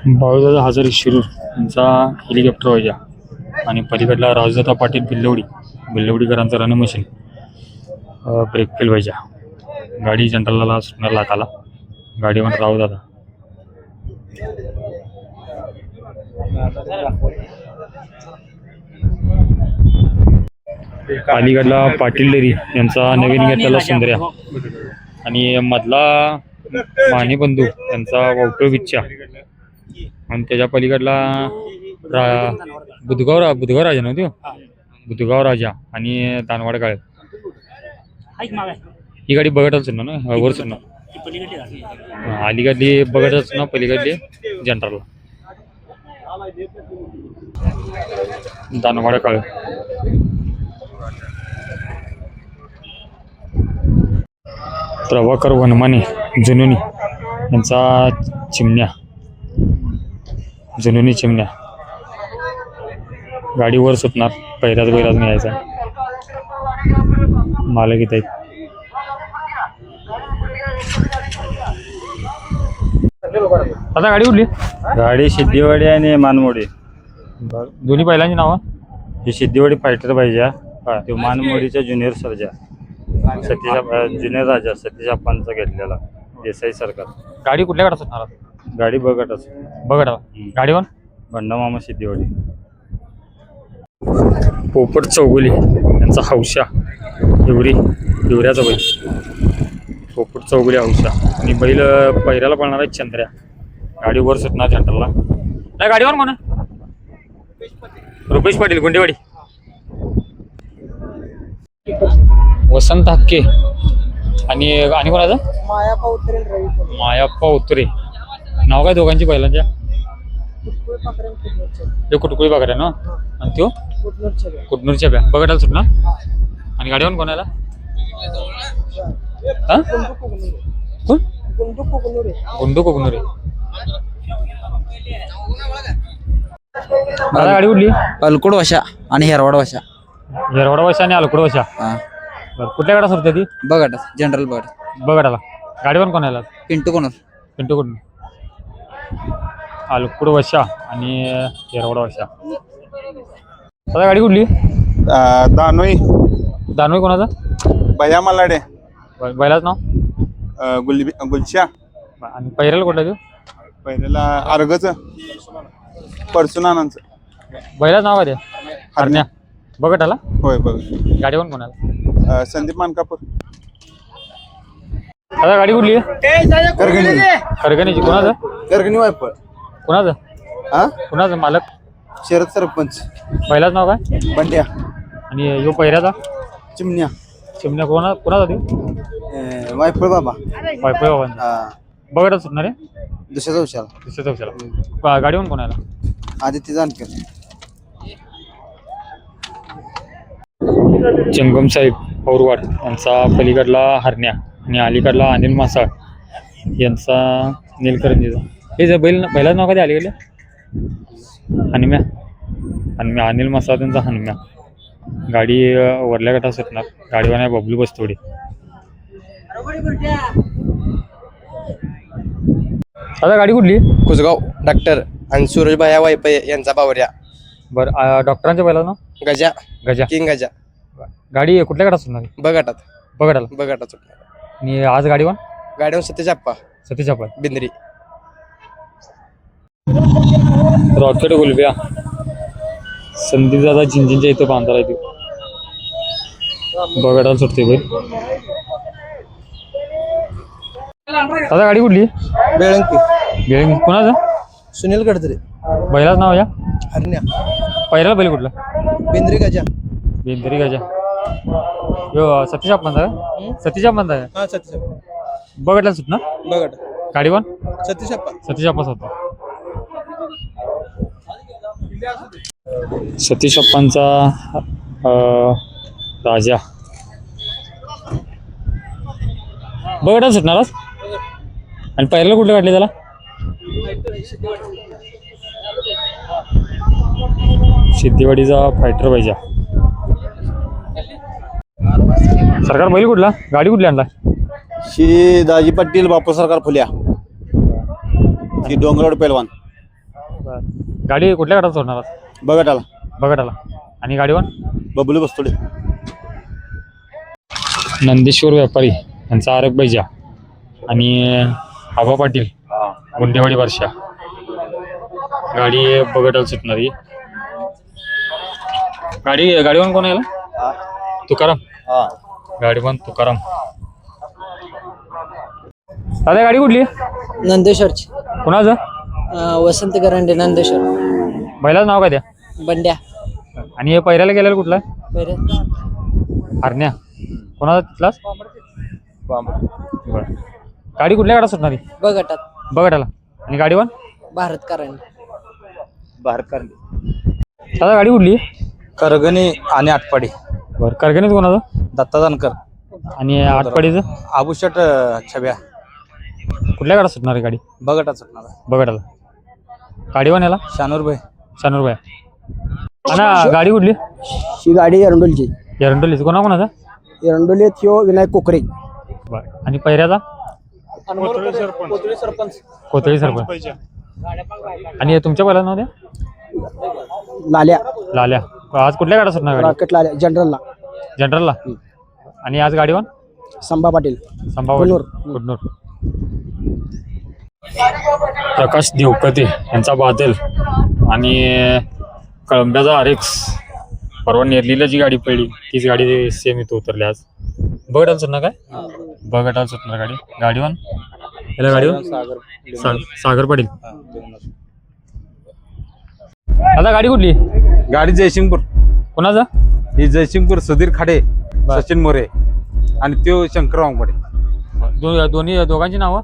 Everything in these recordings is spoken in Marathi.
बाळूदादा हजारे शिरूर यांचा हेलिकॉप्टर व्हायचा आणि पलीकडला राजदादा पाटील बिल्लवडीकरांचा रन मशीन ब्रेक फेल व्हायच्या. गाडी जनरलला सुटणार लाखाला. गाडीवर रावदादा. अलीगडला पाटील डेरी यांचा नवीन घेतलेला सुंदर्या आणि मधला माने बंधू यांचा वावटळ विच्छा आणि त्याच्या पलीकडला बुधगाव राजा नव्हती. बुधगाव राजा आणि दानवाड काळे. ही गाडी बघतच ना वर सुटणार. अलीकडली बघतच ना पलीकडली जनरल दानवाड काळे. प्रभाकर वनमाने जुनुनी यांचा जुनुनी चिमण्या. गाडी वर सुटणार. पहिल्याच बैलाच यायचा मालक इथे. आता गाडी कुठली? गाडी सिद्धिवाडी आणि मानमोडी दोन्ही बैलांची नावं. ही सिद्धिवाडी फायटर पाहिजे. तो मानमोडीचा ज्युनियर सर्जा ज्युनियर राजा सतीश अप्पांचा घेतलेला देसाई सरकार. गाडी कुठल्या गाडा सुटणार? गाडी बघटच गाडीवर बंडमामा सिद्धिवाडी. पोपट चौगुले यांचा हौशा हिवऱ्याचा बैल. पोपट चौगुले हौशा आणि बैल पहिल्याला पळणार आहे चंद्र्या. गाडी वर सुटणार जनरलला. नाही गाडीवर कोण? रुपेश पाटील गुंडेवाडी. वसंत हक्के आणि कोणाचं? मायाप्पा उतरे. नाव काय दोघांची बैलांच्या? ते कुटकुळी बघा ना आणि तो कुटनूरच्या ब्या बघायला सुटणार. आणि गाडीवर कोणाला? कोण? गुंडू कोकनुरे. मला गाडी उडली. अलकोड वाशा आणि हेरवाड वाशा. हेरवाड वाशा आणि अलकोड वाशा. कुठल्या गाडा सुटते ती? बघाट जनरल बघाटाला. गाडीवर कोणाला? पिंटू कुठून? अलकुड वशा आणि येरवड वशा. आता गाडी कुठली? दानोई कोणाचा? भैया मलाडे. बैलाच नाव? गुलशा. आणि पहिल्याला कुठला तू? पहिल्याला अर्गच परसुनानांचं. बैलाच नाव काय ते? हरण्या. बघटाला. होय बघ. गाडीवर कोणाला? संदीप मानकापूर. आता गाडी कुठली? करगणीची. कोणाचं? करगणी वायपळ. कोणाचं मालक? शरद सरपंच. पहिलाच नाव काय? बंड्या. आणि यो पहिल्याचा? चिमण्या. कोणाचा ते? वायपळ बाबा. वायपळ बाबा. बघटच सुटणार आहे. दुसऱ्या चौशाला. गाडीवर कोणाला? आदित्य जानकर. जंगम साहेब औरवाड यांचा पलीकडला हरण्या आणि अलीकडला अनिल मासाळ यांचा नीलकरंजीचा. हे बैलाच नाव कधी अलीकडे? हनुम्या. अनिल मासाळ त्यांचा हनुम्या. गाडी वरल्या गटात सुटणार. गाडीवर आहे बबलू बस्तोडे. आता गाडी कुठली? कुसगाव डॉक्टर आणि सूरजभाया वायपे यांचा बावऱ्या. बरं. डॉक्टरांच्या बैलाच नाव? गजा किंग गजा. गाडी कुठल्या गटात सुटणार? बघटाला. आणि आज गाडीवर सतीश अप्पा बिंद्री. रॉकेट गुलब्या संदीप दादा जिंजींच्या इथं बांधायला येते. बघटाला सुटते बैल. आता गाडी कुठली? बेळंकी. कोणाचं? सुनील गडदरे. बैलाच नाव या? हरण्या. पहिला बैल कुठला? बिंद्री गजा. यो सतीश अप्पांचा का? सतीश बघटला सुट ना. गाडीवर सतीश अप्पा होता. सतीश अप्पांचा राजा बघटा सुटणार. आणि पहिल्याला कुठलं काढले त्याला? सिद्धिवाडीचा फायटर पाहिजे. सरकार बैल कुठला? गाडी कुठली आणला? श्री दाजी पाटील बापू सरकार फुल्या. ही डोंगरवाड पैलवान. गाडी कुठल्या गाडात सोडणार आहात? बघत आला बघटाला. आणि गाडीवर बबलू बसतोडे. नंदेश्वर व्यापारी यांचा आरक बैजा आणि आबा पाटील गुंडेवाडी वर्षा. गाडी बघटाला सुटणारी. गाडीवर कोण यायला? तुकाराम. गाडीवर तुकाराम. दादा गाडी कुठली? नंदेश्वरची. कोणाचं? वसंत करंडे नंदेश्वर. बैलाचं नाव काय द्या? बंड्या. आणि हे पहिल्याला गेलेला कुठला? बरं. हरण्या. कोणाचा तिथलाच? बरं. गाडी कुठल्या गाडा सुटणारी? बघटात. बघटाला. आणि गाडीवर? भारत करंडे. दादा गाडी कुठली? करगणी आणि आटपाडी. बरं. करगणीत कोणाचं? दत्ता जानकर. आणि आटपाडीचं? आभूषट छब्या. कुठल्या गाडा सुटणार आहे गाडी? बघटा सुटणार. बघटाला. गाडीवर याला? शानूरभाई. शानूरबाई. आणि गाडी कुठली? ही गाडी एरंडोलीची. एरंडोलीची. कोणाचा? एरंडोलीत ह्यो विनायक कोकरे. बरं. आणि पहिऱ्याचा? कोथळी सरपंच. आणि तुमच्या पहिला नाव द्या? लाल्या. लाल्या. आज कुठल्या गाडा सुटणार गाडी? रॉकेट लाल्या जनरलला. जनरलला. आणि आज गाडीवर? संभा पाटील. संभावती. कुडनूर. प्रकाश देवकते यांचा बादल आणि कळंब्याचा आरेक्स. परवा नेरलीला जी गाडी पडली तीच गाडी सेम इथं उतरली आज. बघटाला सुटणार काय? बघटाला सुटणार गाडी. गाडीवर याला गाडीवर सागर पाटील. आता गाडी कुठली? गाडी जयसिंगपूर. कोणाचा? ही जयसिंगपूर सुधीर खाडे, सचिन मोरे आणि त्यो शंकर वांगपडे. दोन्ही दोघांची नावं?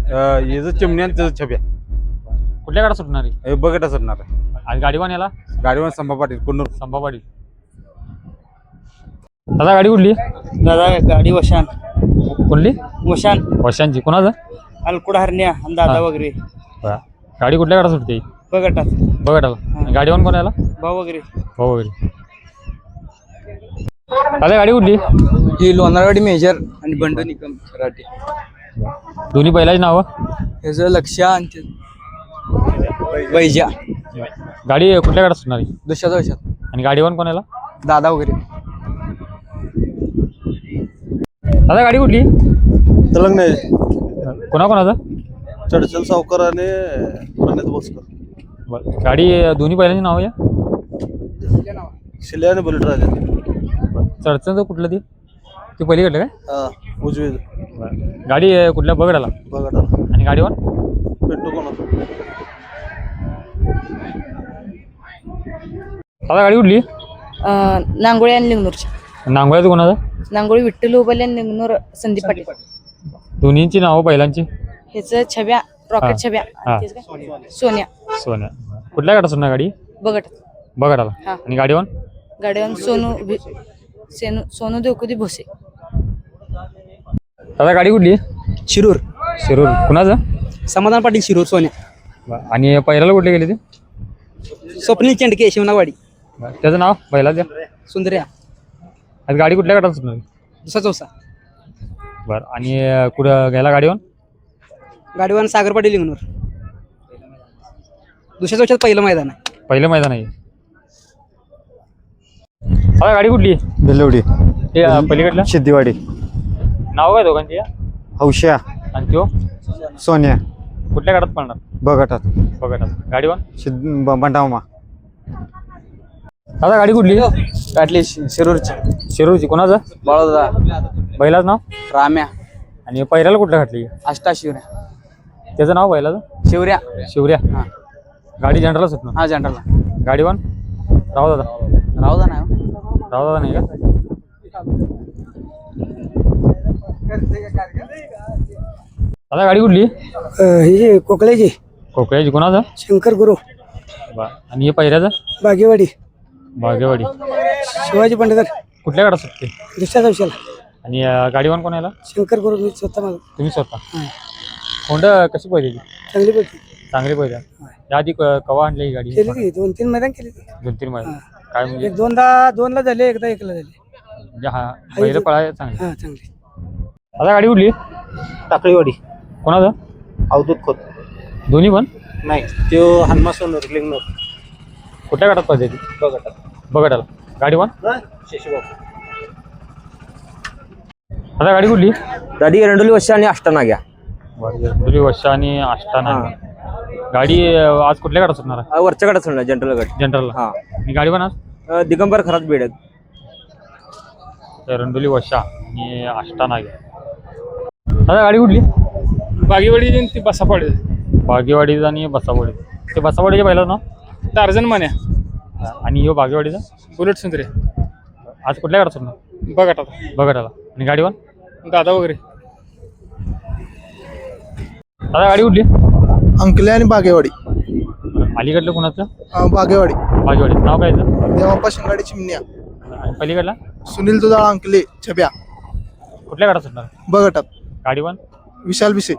याचं चिमणी आणि त्याचं छब्या. कुठल्या गाडा सुटणार आहे? हे बघटा सरणार आहे. आणि गाडीवर याला? गाडीवर संभा पाटील कुन्नूर. संभा पाटील. दादा गाडी कुठली? दादा गाडी वशान. कुठली? वशान. वर्षांची. कोणाचं? अलकुड हरण्या आणि दादा वगैरे. गाडी कुठल्या गाडा सुटते? बघटात. बघटाला. गाडीवर कोण याला? भाऊ वगैरे. हो वगैरे. दादा गाडी कुठली? ही लोणारवाडी मेजर आणि बंडू निकम सराटे. दोन्ही बैलाची नावं? ह्याचं लक्ष आणि बैजा. गाडी कुठल्या गाडा सुटणार आहे? दुसऱ्याच्या वशात. आणि गाडीवर कोण याला? दादा वगैरे. दादा गाडी कुठली? तलंग कोणाचा? चडचल सावकर आणि प्रणित बोसकर. बरं. गाडी दोन्ही बैलांची नावं या? शिल्या आणि बुलेट राजा. चढचं कुठलं ती पलीकडलं काय? उजवी. गाडी कुठल्या? बघटाला. बघा आणि गाडीवर? पिंटू कोणाचा? दादा गाडी कुठली? नांगोळी आणि लिंगनूरच्या. नांगोळ्याचं कोणाचं? नांगोळी विठ्ठल उबले आणि लिंगनूर संदीप पाटील. दोन्हींची नावं बैलांची? ह्याचं छब्या रॉकेट छब्या. हा. सोन्या. सोन्या. कुठल्या गाडा सुटणार गाडी? बघट. बघटाला. हा. आणि गाडीवर? गाडीवर सोनू देवकुदी भोसे. दादा गाडी कुठली? शिरूर. शिरूर. कुणाचं? समाधान पाटील शिरूर सोन्या. आणि पहिल्याला कुठले गेले ते? स्वप्नील चेंडके शिवनावाडी. त्याचं नाव पहिला द्या. सुंदर्या. आज गाडी कुठल्या गाडा सुटणार? दुसरा चौसा. बरं. आणि कुठं घ्यायला गाडीवर? गाडीवर सागर पाटील लिंगनूर. दुसऱ्या चौशात पहिलं मैदान आहे. पहिलं मैदान आहे. आता गाडी कुठली? बेलवडी. ते पलीकडलं? सिद्धिवाडी. नाव काय दोघांची? हौशा आणि तो सोन्या. कुठल्या गाडात पळणार? बघटात. बघटाला. गाडीवर? बंडामा. आता गाडी कुठली? काटली शिरूरची. शिरूरची. कोणाचं? बाळोदा. बैलाचं नाव? राम्या. आणि पहिल्याला कुठल्या घातली? अष्टाशिवऱ्या. त्याचं नाव बैलाचं? शिवऱ्या. शिवऱ्या. हा. गाडी जनरलला सुटणार? हा जनरलला. गाडीवर? राहू दादा. राहू नाही. राहू दादा नाही का? आता गाडी कुठली? ही कोकळ्याची. कोकळ्याची. कोणाचं? शंकर गुरु. आणि हे पहिल्याचं? बागेवाडी. बागेवाडी. शिवाजी पंडित. कुठल्या गाडा सुटते? दुसऱ्या चौशाला. आणि गाडीवर कोण याला? शंकर गुरु. मी स्वतः माझं. तुम्ही स्वतः. होंडा कशी पाहिजे? चांगली पडते. चांगली पाहिजे. या आधी कवा आणली ही गाडी? केली ती 2-3 मैदान केली ती. 2-3 महिने. काय म्हणजे? एक दोनला झाले, एकदा एकला झाले. म्हणजे हा बैल पळाय चांगली. हा चांगली. आता गाडी कुठली? टाकळीवाडी. कोणाचं? अवधूत खोत. दोन्ही पण? नाही तो हनुमा सोनर लिंगनूर कुठल्या गाठात पाहिजे ती बघटाला गाडी वन आता गाडी कुठली दादी एरंडोली वश्या आणि अष्टानाग्या दुरी वर्षा आणि आष्टाना गाडी आज कुठल्या गाठात सुटणार आहे वरच्या गटात सोडला जनरल गट जनरलला हा आणि गाडी पण आज दिगंबर खरात बेडक रंडोली वर्षा आणि आष्टाना आता गाडी कुठली बागेवाडी ती बसापाडी बागेवाडीचं आणि बसावाडी ते बसावाडीच्या पहिलं नाव टार्झन मान्या आणि ह्यो बागेवाडीचा बुलेट सुंदरे आज कुठल्या गाठात सुटणार बघा आता बघटाला आणि गाडी वन दादा वगैरे आता गाडी कुठली अंकले आणि बागेवाडी अलीकडलं कोणाचं बागेवाडी बागेवाडी नाव काय याचं? देवाप्पा शिंगाडी चिमण्या आणि पलीकडला सुनील दुधाळ अंकले छब्या कुठल्या गाठात सुटणार बगटात गाडी वन विशाल भिसे